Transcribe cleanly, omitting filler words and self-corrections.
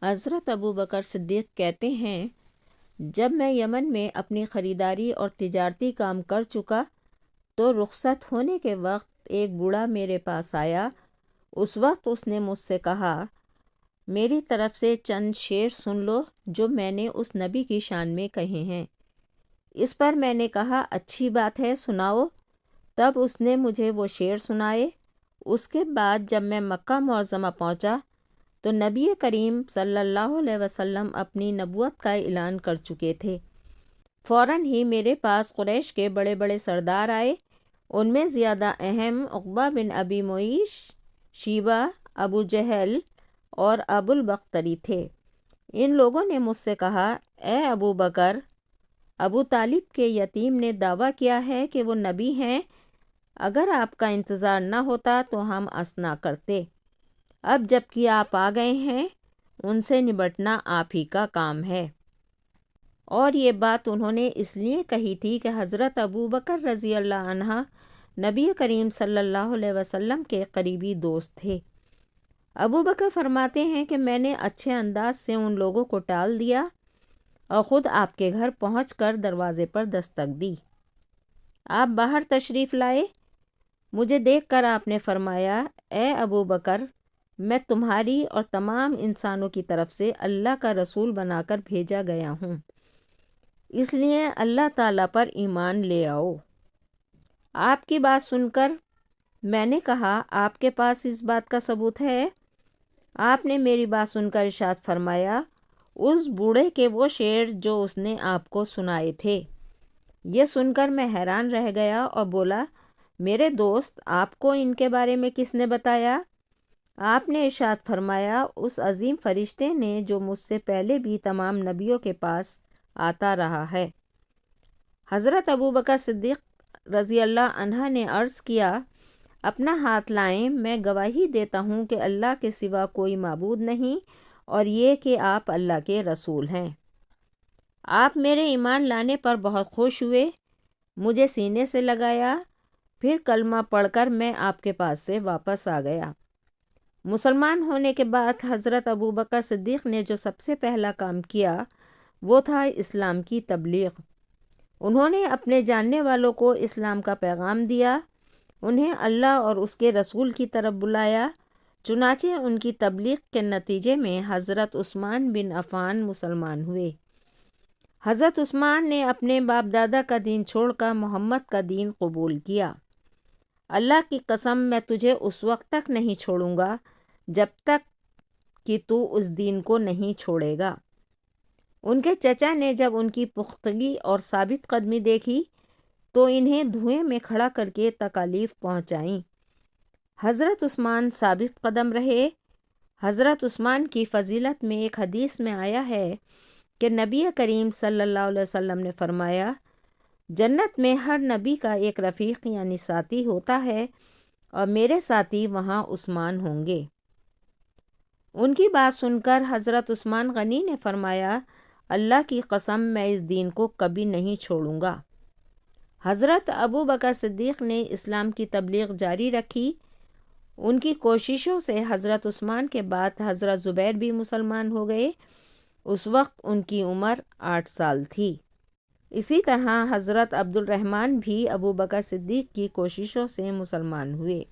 حضرت ابو بکر صدیق کہتے ہیں، جب میں یمن میں اپنی خریداری اور تجارتی کام کر چکا تو رخصت ہونے کے وقت ایک بوڑھا میرے پاس آیا۔ اس وقت اس نے مجھ سے کہا، میری طرف سے چند شعر سن لو جو میں نے اس نبی کی شان میں کہے ہیں۔ اس پر میں نے کہا، اچھی بات ہے، سناؤ۔ تب اس نے مجھے وہ شعر سنائے۔ اس کے بعد جب میں مکہ معظمہ پہنچا تو نبی کریم صلی اللہ علیہ وسلم اپنی نبوت کا اعلان کر چکے تھے۔ فوراً ہی میرے پاس قریش کے بڑے بڑے سردار آئے۔ ان میں زیادہ اہم عقبہ بن ابی معیش، شیبہ، ابو جہل اور ابو البختری تھے۔ ان لوگوں نے مجھ سے کہا، اے ابو بکر، ابو طالب کے یتیم نے دعویٰ کیا ہے کہ وہ نبی ہیں، اگر آپ کا انتظار نہ ہوتا تو ہم اثنا کرتے۔ اب جب کہ آپ آ گئے ہیں، ان سے نبٹنا آپ ہی کا کام ہے۔ اور یہ بات انہوں نے اس لیے کہی تھی کہ حضرت ابو بکر رضی اللہ عنہ نبی کریم صلی اللہ علیہ وسلم کے قریبی دوست تھے۔ ابو بکر فرماتے ہیں کہ میں نے اچھے انداز سے ان لوگوں کو ٹال دیا اور خود آپ کے گھر پہنچ کر دروازے پر دستک دی۔ آپ باہر تشریف لائے۔ مجھے دیکھ کر آپ نے فرمایا، اے ابو بکر، میں تمہاری اور تمام انسانوں کی طرف سے اللہ کا رسول بنا کر بھیجا گیا ہوں، اس لیے اللہ تعالیٰ پر ایمان لے آؤ۔ آپ کی بات سن کر میں نے کہا، آپ کے پاس اس بات کا ثبوت ہے؟ آپ نے میری بات سن کر ارشاد فرمایا، اس بوڑھے کے وہ شعر جو اس نے آپ کو سنائے تھے۔ یہ سن کر میں حیران رہ گیا اور بولا، میرے دوست، آپ کو ان کے بارے میں کس نے بتایا؟ آپ نے ارشاد فرمایا، اس عظیم فرشتے نے جو مجھ سے پہلے بھی تمام نبیوں کے پاس آتا رہا ہے۔ حضرت ابو بکر صدیق رضی اللہ عنہ نے عرض کیا، اپنا ہاتھ لائیں، میں گواہی دیتا ہوں کہ اللہ کے سوا کوئی معبود نہیں اور یہ کہ آپ اللہ کے رسول ہیں۔ آپ میرے ایمان لانے پر بہت خوش ہوئے، مجھے سینے سے لگایا، پھر کلمہ پڑھ کر میں آپ کے پاس سے واپس آ گیا۔ مسلمان ہونے کے بعد حضرت ابو بکر صدیق نے جو سب سے پہلا کام کیا وہ تھا اسلام کی تبلیغ۔ انہوں نے اپنے جاننے والوں کو اسلام کا پیغام دیا، انہیں اللہ اور اس کے رسول کی طرف بلایا۔ چنانچہ ان کی تبلیغ کے نتیجے میں حضرت عثمان بن عفان مسلمان ہوئے۔ حضرت عثمان نے اپنے باپ دادا کا دین چھوڑ کر محمد کا دین قبول کیا۔ اللہ کی قسم، میں تجھے اس وقت تک نہیں چھوڑوں گا جب تک کہ تو اس دین کو نہیں چھوڑے گا۔ ان کے چچا نے جب ان کی پختگی اور ثابت قدمی دیکھی تو انہیں دھوئیں میں کھڑا کر کے تکالیف پہنچائیں۔ حضرت عثمان ثابت قدم رہے۔ حضرت عثمان کی فضیلت میں ایک حدیث میں آیا ہے کہ نبی کریم صلی اللہ علیہ وسلم نے فرمایا، جنت میں ہر نبی کا ایک رفیق یعنی ساتھی ہوتا ہے اور میرے ساتھی وہاں عثمان ہوں گے۔ ان کی بات سن کر حضرت عثمان غنی نے فرمایا، اللہ کی قسم، میں اس دین کو کبھی نہیں چھوڑوں گا۔ حضرت ابو بکر صدیق نے اسلام کی تبلیغ جاری رکھی۔ ان کی کوششوں سے حضرت عثمان کے بعد حضرت زبیر بھی مسلمان ہو گئے۔ اس وقت ان کی عمر 8 سال تھی۔ اسی طرح حضرت عبد الرحمن بھی ابو بکر صدیق کی کوششوں سے مسلمان ہوئے۔